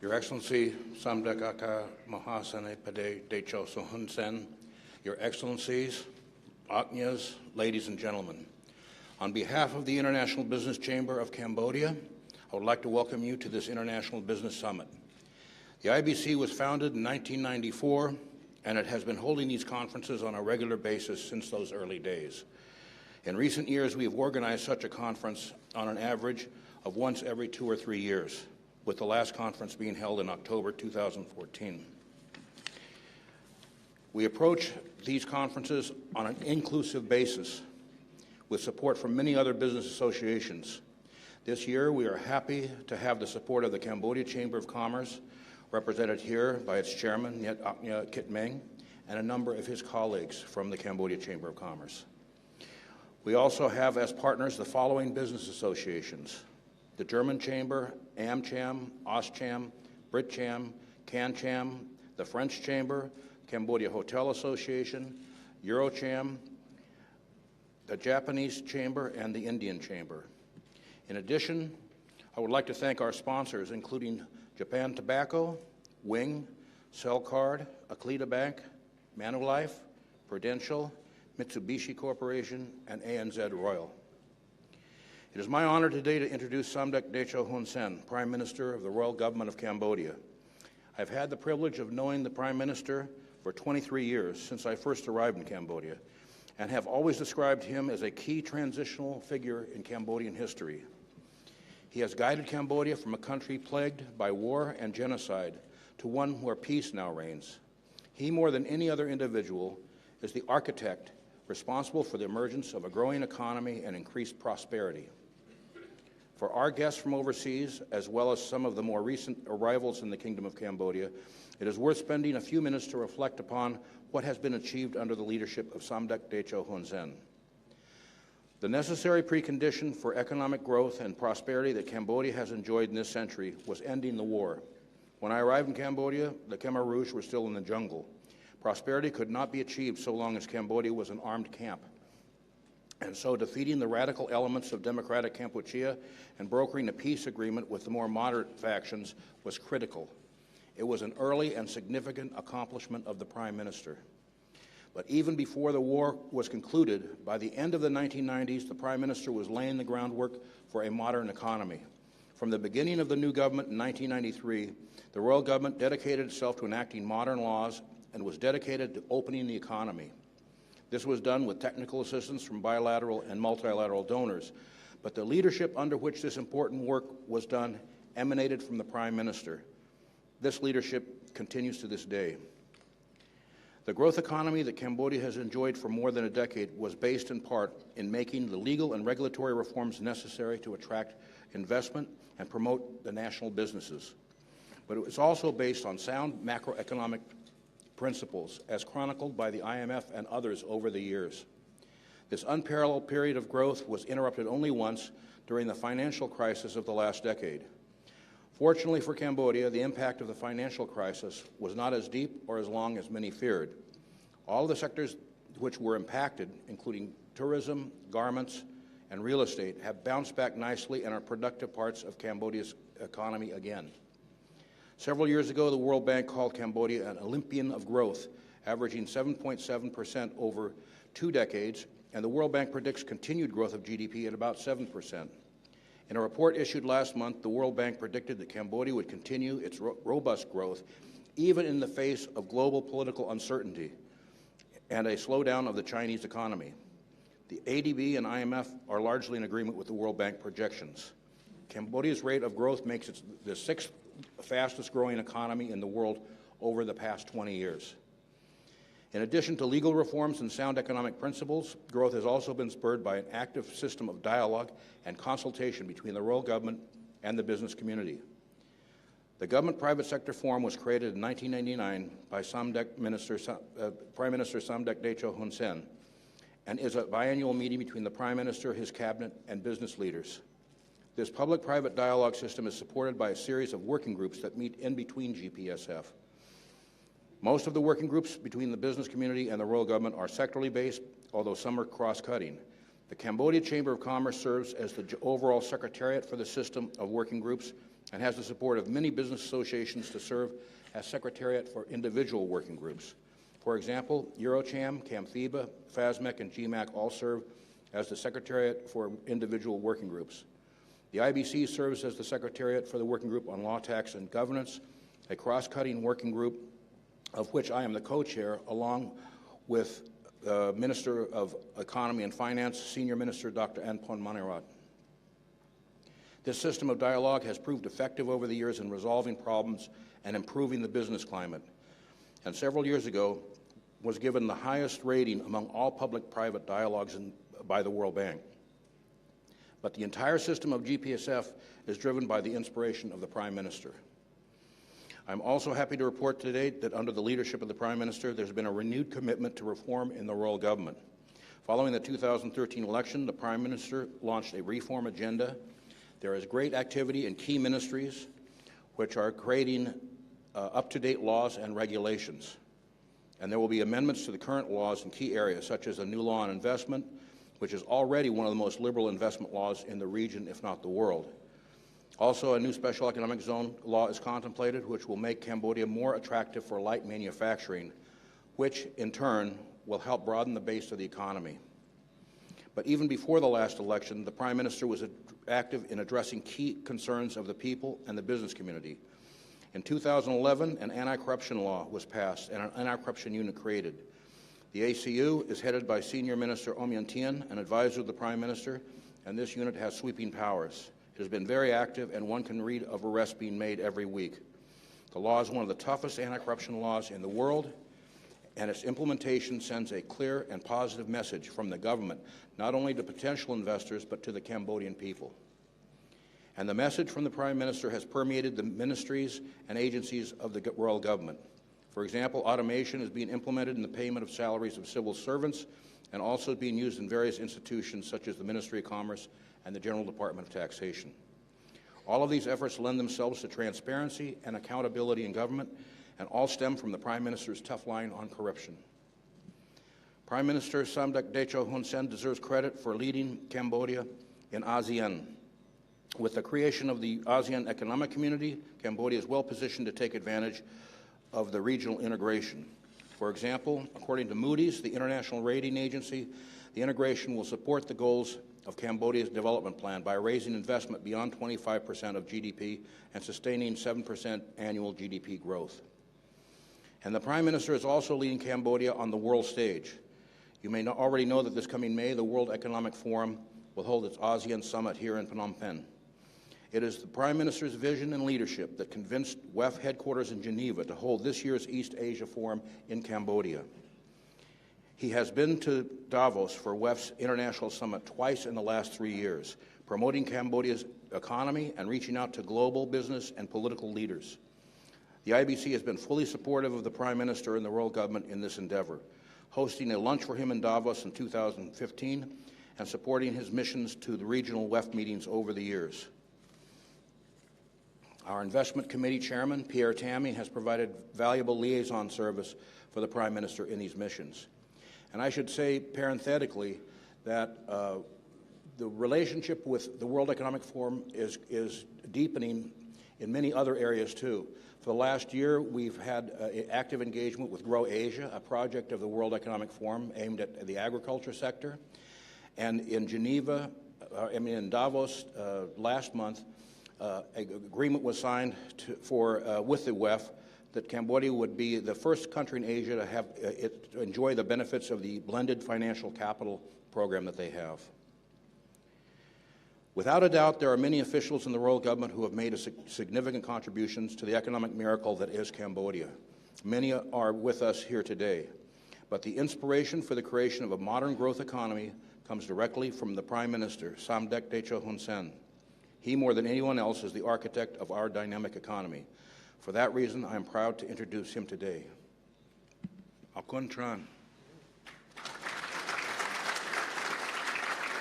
Your Excellency, Samdech Aka Mahasane Pade Decho Sohun Sen, Your Excellencies, Atnyas, ladies and gentlemen. On behalf of the International Business Chamber of Cambodia, I would like to welcome you to this International Business Summit. The IBC was founded in 1994, and it has been holding these conferences on a regular basis since those early days. In recent years, we have organized such a conference on an average of once every 2 or 3 years, with the last conference being held in October 2014. We approach these conferences on an inclusive basis, with support from many other business associations. This year, we are happy to have the support of the Cambodia Chamber of Commerce, represented here by its chairman, Nyet Aknya Kitmeng, and a number of his colleagues from the Cambodia Chamber of Commerce. We also have as partners the following business associations: the German Chamber, AmCham, AustCham, BritCham, CanCham, the French Chamber, Cambodia Hotel Association, EuroCham, the Japanese Chamber, and the Indian Chamber. In addition, I would like to thank our sponsors, including Japan Tobacco, Wing, Cellcard, Aklida Bank, Manulife, Prudential, Mitsubishi Corporation, and ANZ Royal. It is my honor today to introduce Samdech Techo Hun Sen, Prime Minister of the Royal Government of Cambodia. I've had the privilege of knowing the Prime Minister for 23 years since I first arrived in Cambodia, and have always described him as a key transitional figure in Cambodian history. He has guided Cambodia from a country plagued by war and genocide to one where peace now reigns. He, more than any other individual, is the architect responsible for the emergence of a growing economy and increased prosperity. For our guests from overseas, as well as some of the more recent arrivals in the Kingdom of Cambodia, it is worth spending a few minutes to reflect upon what has been achieved under the leadership of Samdech Techo Hun Sen. The necessary precondition for economic growth and prosperity that Cambodia has enjoyed in this century was ending the war. When I arrived in Cambodia, the Khmer Rouge were still in the jungle. Prosperity could not be achieved so long as Cambodia was an armed camp. And so defeating the radical elements of democratic Kampuchea and brokering a peace agreement with the more moderate factions was critical. It was an early and significant accomplishment of the Prime Minister. But even before the war was concluded, by the end of the 1990s, the Prime Minister was laying the groundwork for a modern economy. From the beginning of the new government in 1993, the Royal Government dedicated itself to enacting modern laws and was dedicated to opening the economy. This was done with technical assistance from bilateral and multilateral donors, but the leadership under which this important work was done emanated from the Prime Minister. This leadership continues to this day. The growth economy that Cambodia has enjoyed for more than a decade was based in part in making the legal and regulatory reforms necessary to attract investment and promote the national businesses. But it was also based on sound macroeconomic principles, as chronicled by the IMF and others over the years. This unparalleled period of growth was interrupted only once during the financial crisis of the last decade. Fortunately for Cambodia, the impact of the financial crisis was not as deep or as long as many feared. All the sectors which were impacted, including tourism, garments, and real estate, have bounced back nicely and are productive parts of Cambodia's economy again. Several years ago, the World Bank called Cambodia an Olympian of growth, averaging 7.7% over 2 decades, and the World Bank predicts continued growth of GDP at about 7%. In a report issued last month, the World Bank predicted that Cambodia would continue its robust growth even in the face of global political uncertainty and a slowdown of the Chinese economy. The ADB and IMF are largely in agreement with the World Bank projections. Cambodia's rate of growth makes it the 6th fastest growing economy in the world over the past 20 years. In addition to legal reforms and sound economic principles, growth has also been spurred by an active system of dialogue and consultation between the Royal Government and the business community. The Government-Private Sector Forum was created in 1999 by Prime Minister Samdech Techo Hun Sen and is a biannual meeting between the Prime Minister, his cabinet, and business leaders. This public-private dialogue system is supported by a series of working groups that meet in between GPSF. Most of the working groups between the business community and the Royal Government are sectorally based, although some are cross-cutting. The Cambodia Chamber of Commerce serves as the overall secretariat for the system of working groups, and has the support of many business associations to serve as secretariat for individual working groups. For example, Eurocham, CamFIBA, FASMEC, and GMAC all serve as the secretariat for individual working groups. The IBC serves as the secretariat for the Working Group on Law, Tax, and Governance, a cross-cutting working group of which I am the co-chair, along with the Minister of Economy and Finance, Senior Minister Dr. Anpon Manirat. This system of dialogue has proved effective over the years in resolving problems and improving the business climate, and several years ago was given the highest rating among all public-private dialogues by the World Bank. But the entire system of GPSF is driven by the inspiration of the Prime Minister. I'm also happy to report today that under the leadership of the Prime Minister, there's been a renewed commitment to reform in the royal government. Following the 2013 election, the Prime Minister launched a reform agenda. There is great activity in key ministries which are creating up-to-date laws and regulations. And there will be amendments to the current laws in key areas, such as a new law on investment, which is already one of the most liberal investment laws in the region, if not the world. Also, a new special economic zone law is contemplated, which will make Cambodia more attractive for light manufacturing, which, in turn, will help broaden the base of the economy. But even before the last election, the Prime Minister was active in addressing key concerns of the people and the business community. In 2011, an anti-corruption law was passed and an anti-corruption unit created. The ACU is headed by Senior Minister Omyan Tien, an advisor of the Prime Minister, and this unit has sweeping powers. It has been very active, and one can read of arrests being made every week. The law is one of the toughest anti-corruption laws in the world, and its implementation sends a clear and positive message from the government, not only to potential investors, but to the Cambodian people. And the message from the Prime Minister has permeated the ministries and agencies of the royal government. For example, automation is being implemented in the payment of salaries of civil servants and also being used in various institutions such as the Ministry of Commerce and the General Department of Taxation. All of these efforts lend themselves to transparency and accountability in government, and all stem from the Prime Minister's tough line on corruption. Prime Minister Samdech Techo Hun Sen deserves credit for leading Cambodia in ASEAN. With the creation of the ASEAN Economic Community, Cambodia is well positioned to take advantage of the regional integration. For example, according to Moody's, the international rating agency, the integration will support the goals of Cambodia's development plan by raising investment beyond 25% of GDP and sustaining 7% annual GDP growth. And the Prime Minister is also leading Cambodia on the world stage. You may already know that this coming May, the World Economic Forum will hold its ASEAN Summit here in Phnom Penh. It is the Prime Minister's vision and leadership that convinced WEF headquarters in Geneva to hold this year's East Asia Forum in Cambodia. He has been to Davos for WEF's International Summit twice in the last 3 years, promoting Cambodia's economy and reaching out to global business and political leaders. The IBC has been fully supportive of the Prime Minister and the royal government in this endeavor, hosting a lunch for him in Davos in 2015 and supporting his missions to the regional WEF meetings over the years. Our Investment Committee Chairman, Pierre Tammy, has provided valuable liaison service for the Prime Minister in these missions. And I should say, parenthetically, that the relationship with the World Economic Forum is deepening in many other areas, too. For the last year, we've had active engagement with Grow Asia, a project of the World Economic Forum aimed at the agriculture sector. And in Geneva, in Davos last month, an agreement was signed with the WEF that Cambodia would be the first country in Asia to enjoy the benefits of the blended financial capital program that they have. Without a doubt, there are many officials in the royal government who have made significant contributions to the economic miracle that is Cambodia. Many are with us here today. But the inspiration for the creation of a modern growth economy comes directly from the Prime Minister, Samdech Techo Hun Sen. He, more than anyone else, is the architect of our dynamic economy. For that reason, I am proud to introduce him today. Akun Tran.